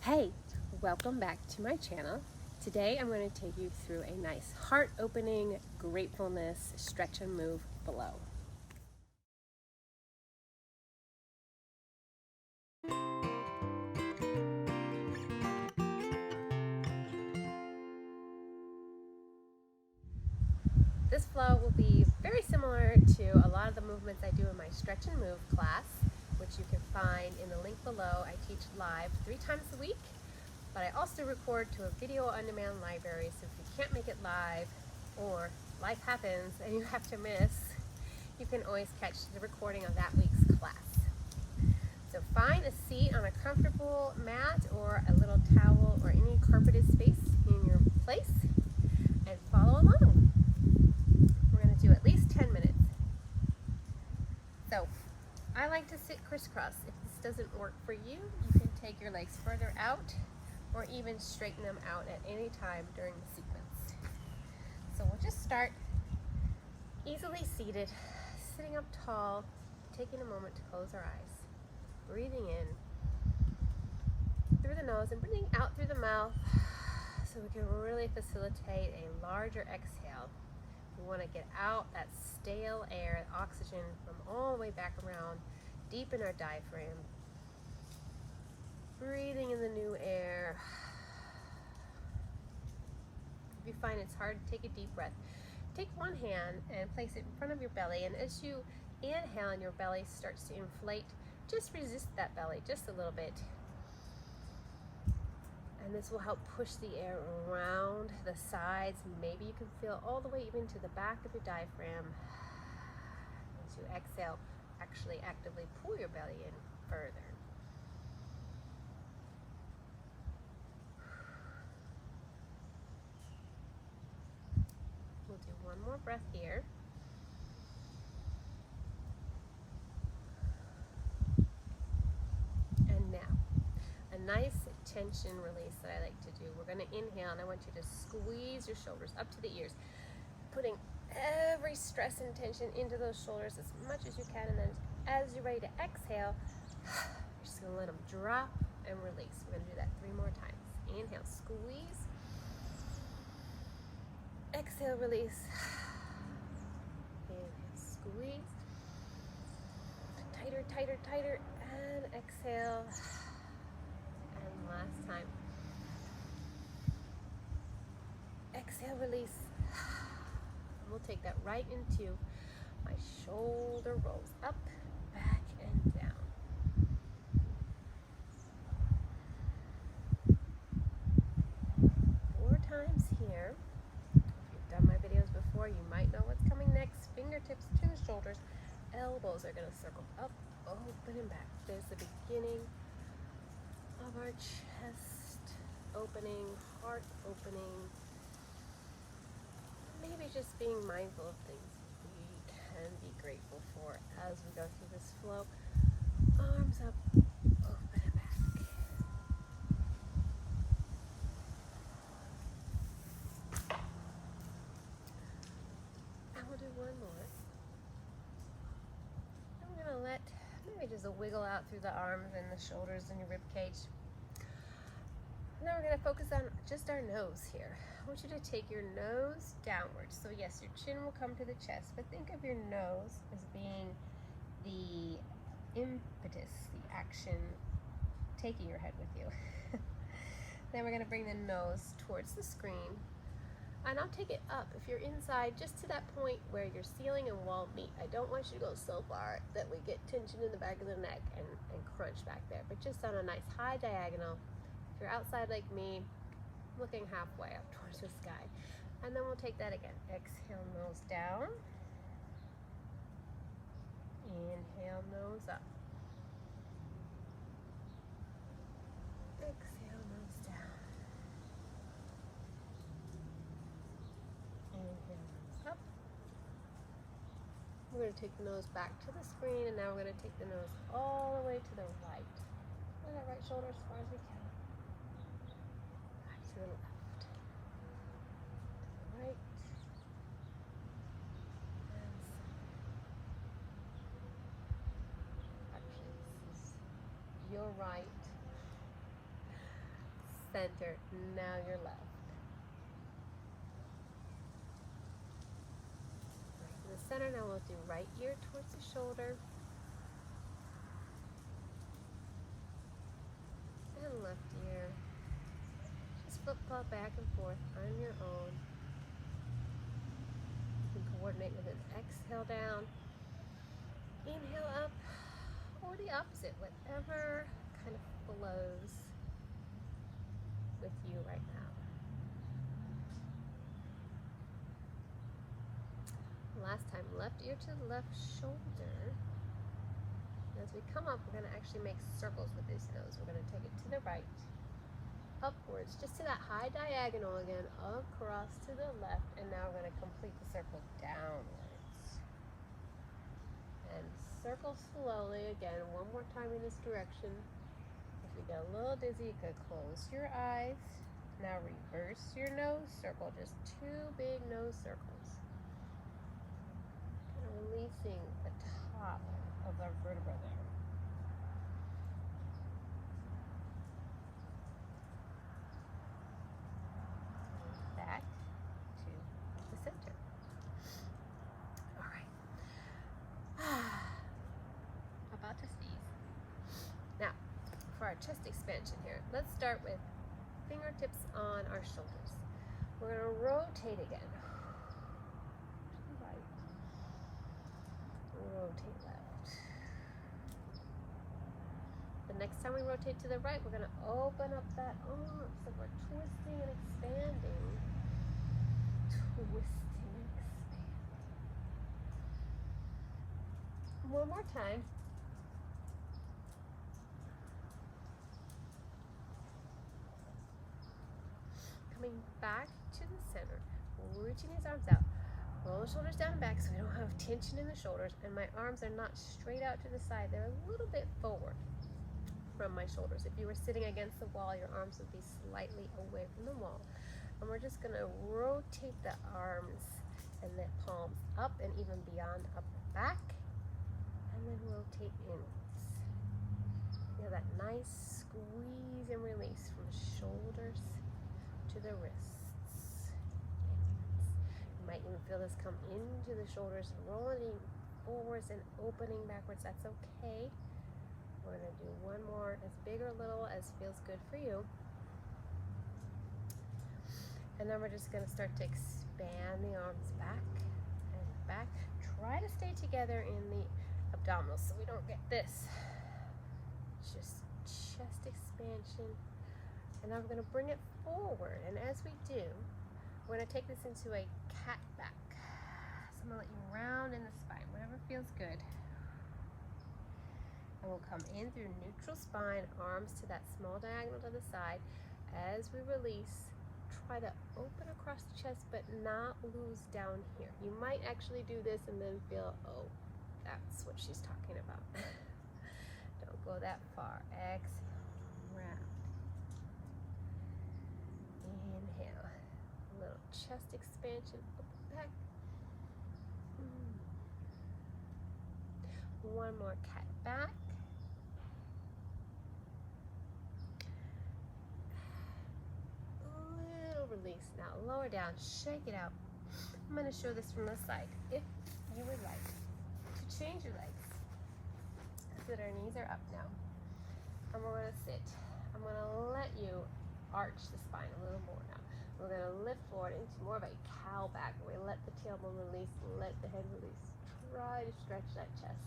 Hey, welcome back to my channel. Today I'm going to take you through a nice heart-opening gratefulness stretch and move below. This flow will be very similar to a lot of the movements I do in my stretch and move class, which you can find in the link below. I teach live 3 times a week, but I also record to a video on-demand library, so if you can't make it live or life happens and you have to miss, you can always catch the recording of that week's class. So find a seat on a comfortable mat or a little towel or any carpeted space in your place and follow along. We're going to do at least 10 minutes. So I like to sit crisscross. If this doesn't work for you, you can take your legs further out or even straighten them out at any time during the sequence. So we'll just start easily seated, sitting up tall, taking a moment to close our eyes, breathing in through the nose and breathing out through the mouth so we can really facilitate a larger exhale. We want to get out that stale air, oxygen from all the way back around, deep in our diaphragm. Breathing in the new air. If you find it's hard, take a deep breath. Take one hand and place it in front of your belly, and as you inhale and your belly starts to inflate, just resist that belly just a little bit. And this will help push the air around the sides. Maybe you can feel all the way even to the back of your diaphragm. As you exhale, actually actively pull your belly in further. We'll do one more breath here. And now, a nice tension release that I like to do. We're going to inhale, and I want you to squeeze your shoulders up to the ears, putting every stress and tension into those shoulders as much as you can. And then as you're ready to exhale, you're just going to let them drop and release. We're going to do that 3 more times. Inhale, squeeze. Exhale, release. Inhale, squeeze. Tighter, tighter, tighter, and exhale. And last time. Exhale, release. We'll take that right into my shoulder rolls up, back, and down. Four times here. If you've done my videos before, you might know what's coming next. Fingertips to the shoulders. Elbows are going to circle up, open, and back. There's the beginning of our chest opening, heart opening. Maybe just being mindful of things we can be grateful for as we go through this flow. Arms up, open, and back. And we'll do one more. I'm going to let maybe just a wiggle out through the arms and the shoulders and your rib cage. Now we're going to focus on just our nose here. I want you to take your nose downwards. So yes, your chin will come to the chest, but think of your nose as being the impetus, the action taking your head with you. Then we're going to bring the nose towards the screen, and I'll take it up if you're inside just to that point where your ceiling and wall meet. I don't want you to go so far that we get tension in the back of the neck and crunch back there, but just on a nice high diagonal. If you're outside like me, looking halfway up towards the sky. And then we'll take that again. Exhale, nose down. Inhale, nose up. Exhale, nose down. Inhale, nose up. We're going to take the nose back to the screen, and now we're going to take the nose all the way to the right. And our right shoulder as far as we can. To the left, to the right, and actually this is your right, center, now your left. Right to the center, now we'll do right ear towards the shoulder. And left ear. Just flip-flop back and forth on your own. You can coordinate with an exhale down, inhale up, or the opposite, whatever kind of flows with you right now. Last time, left ear to the left shoulder. As we come up, we're going to actually make circles with this nose. We're going to take it to the right, upwards, just to that high diagonal again, across to the left, and now we're going to complete the circle downwards. And circle slowly again, one more time in this direction. If you get a little dizzy, you could close your eyes. Now reverse your nose circle, just 2 big nose circles. Kind of releasing the top of our vertebra there. Back to the center. All right. About to sneeze. Now, for our chest expansion here, let's start with fingertips on our shoulders. We're going to rotate again. Right. Rotate left. The next time we rotate to the right, we're going to open up that arm. So we're twisting and expanding. Twisting and expanding. One more time. Coming back to the center, reaching his arms out. Roll the shoulders down and back so we don't have tension in the shoulders, and my arms are not straight out to the side. They're a little bit forward from my shoulders. If you were sitting against the wall, your arms would be slightly away from the wall. And we're just going to rotate the arms and the palms up and even beyond, up and back, and then rotate inwards. You know, that nice squeeze and release from the shoulders to the wrists. You might even feel this come into the shoulders, rolling forwards and opening backwards. That's okay. We're going to do one more, as big or little as feels good for you. And then we're just going to start to expand the arms back and back. Try to stay together in the abdominals so we don't get this. Just chest expansion. And now we're going to bring it forward. And as we do, we're going to take this into a cat back. So I'm going to let you round in the spine, whatever feels good. And we'll come in through neutral spine, arms to that small diagonal to the side. As we release, try to open across the chest, but not lose down here. You might actually do this and then feel, oh, that's what she's talking about. Don't go that far. Exhale, round. Inhale, a little chest expansion, open back. One more cat back. Little release now, lower down, shake it out. I'm going to show this from the side. If you would like to change your legs, so that our knees are up now, and we're going to sit. I'm going to let you arch the spine a little more now. We're going to lift forward into more of a cow back, where we let the tailbone release, let the head release. Try to stretch that chest.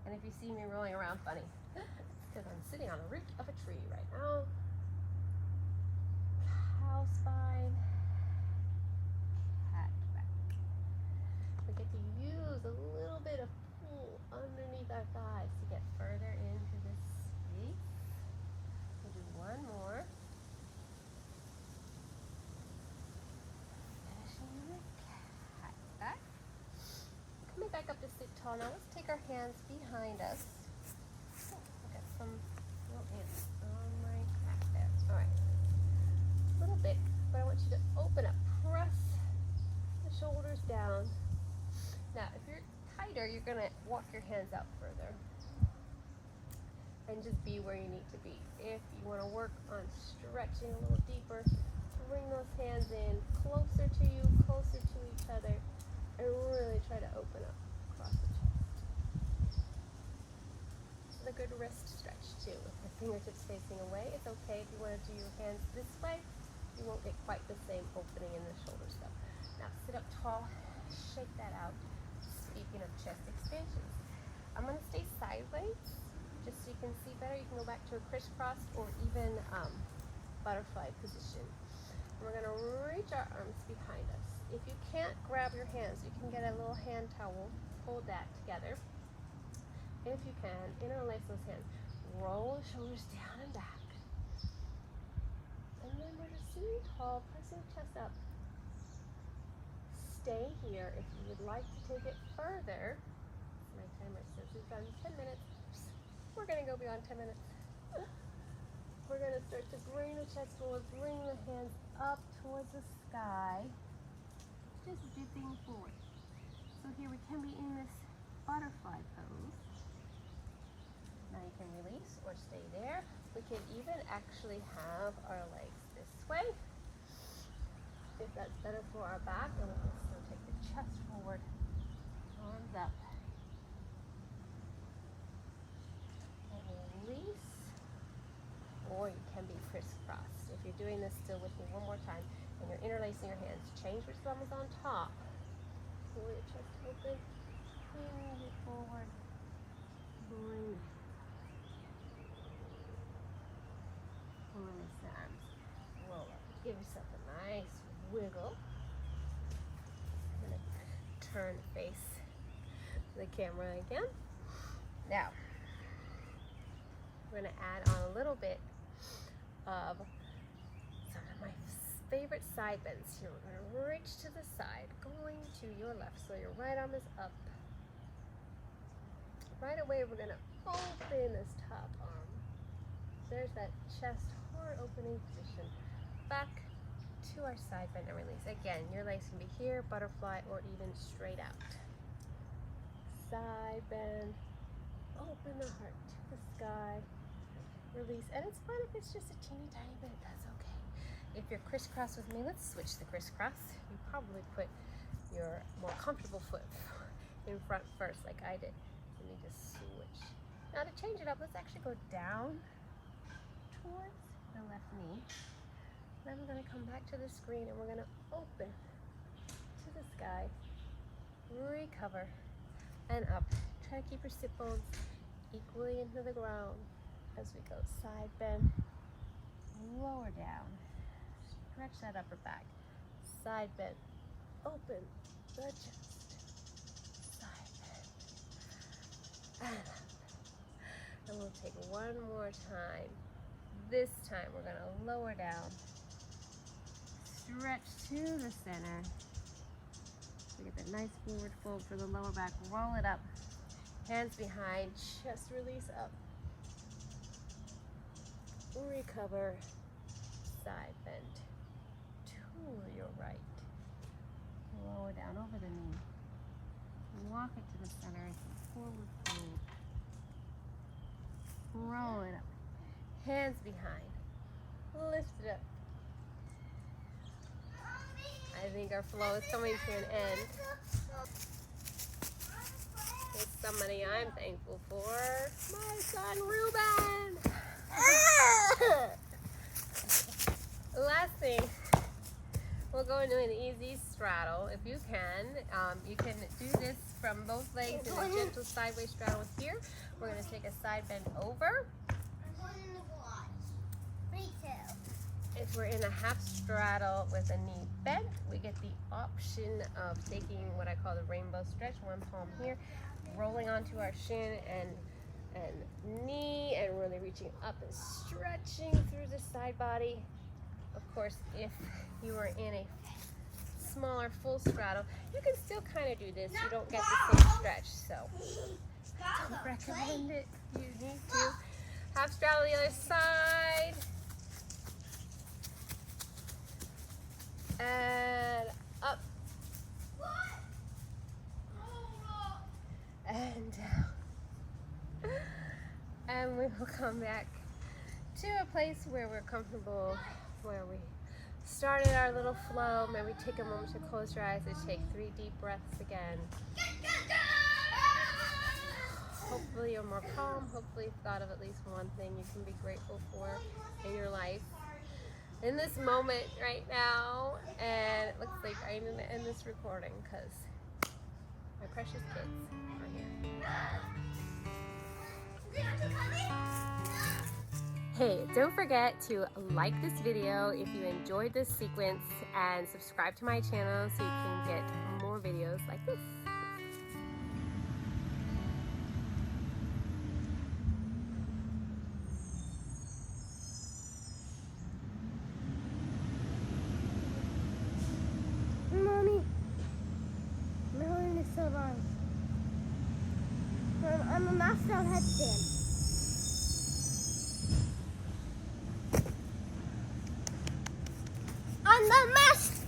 And if you see me rolling around funny, it's because I'm sitting on the root of a tree right now. Cow spine, cat back. We get to use a little bit of pull underneath our thighs to get further into this space. We'll do one more. Finishing the cat back. Coming back up to sit tall. Now let's take our hands behind us. Oh, I've got some little ants on my back there. All right. A little bit, but I want you to open up. Press the shoulders down. Now, if you're tighter, you're going to walk your hands out further. And and just be where you need to be. If you want to work on stretching a little deeper, bring those hands in closer to you, closer to each other, and really try to open up across the chest. A good wrist stretch too. With the fingertips facing away, it's okay if you want to do your hands this way. You won't get quite the same opening in the shoulders though. Now sit up tall, shake that out. Speaking of chest expansions, I'm going to stay sideways just so you can see better. You can go back to a crisscross or even butterfly position. And we're going to reach our arms behind us. If you can't grab your hands, you can get a little hand towel, hold that together. If you can, interlace those hands. Roll the shoulders down and back. And then we're just sitting tall, pressing the chest up. Stay here. If you would like to take it further, my timer says we've done 10 minutes. We're going to go beyond 10 minutes. We're going to start to bring the chest forward, bring the hands up towards the sky, just dipping forward. So here we can be in this butterfly pose. Now you can release or stay there. We can even actually have our legs this way, if that's better for our back. And we can still take the chest forward, arms up. And release. Or you can be crisscrossed. If you're doing this still with me one more time, and you're interlacing your hands, change which thumb is on top. Pull your chest open, hinge it forward, bring it. Release the arms, roll up, give yourself a nice wiggle. I'm going to turn face the camera again. Now, we're going to add on a little bit of some of my favorite side bends here. We're going to reach to the side, going to your left, so your right arm is up. Right away, we're going to open this top arm. There's that chest heart opening position. Back to our side bend and release. Again, your legs can be here, butterfly, or even straight out. Side bend, open the heart to the sky, release. And it's fine if it's just a teeny tiny bit, that's okay. If you're crisscross with me, let's switch the crisscross. You probably put your more comfortable foot in front first, like I did. Let me just switch. Now to change it up, let's actually go down towards the left knee. Then we're going to come back to the screen and we're going to open to the sky, recover, and up. Try to keep your sit bones equally into the ground as we go. Side bend, lower down, stretch that upper back. Side bend, open the chest. Side bend, and up. And we'll take one more time. This time we're going to lower down, stretch to the center. So get that nice forward fold for the lower back. Roll it up, hands behind, chest release up. Recover, side bend to your right. Lower down over the knee. Walk it to the center, forward fold. Roll it up. Hands behind. Lift it up. I think our flow is coming to an end. There's somebody I'm thankful for. My son Ruben. Last thing, we'll go into an easy straddle. If you can do this from both legs in a gentle sideways straddle here. We're going to take a side bend over. If we're in a half straddle with a knee bent, we get the option of taking what I call the rainbow stretch, one palm here, rolling onto our shin and knee, and really reaching up and stretching through the side body. Of course, if you are in a smaller full straddle, you can still kind of do this. You don't get the same stretch, so I don't recommend it. You need to half straddle the other side. And up. And down. And then we will come back to a place where we're comfortable, where we started our little flow. Maybe take a moment to close your eyes and take 3 deep breaths again. Hopefully you're more calm. Hopefully you've thought of at least one thing you can be grateful for in your life in this moment right now. And it looks like I'm going to end this recording because my precious kids are here. Hey, don't forget to like this video if you enjoyed this sequence and subscribe to my channel so you can get more videos like this. Mommy, my arm is so long. I'm a master of headstand. I'm the master!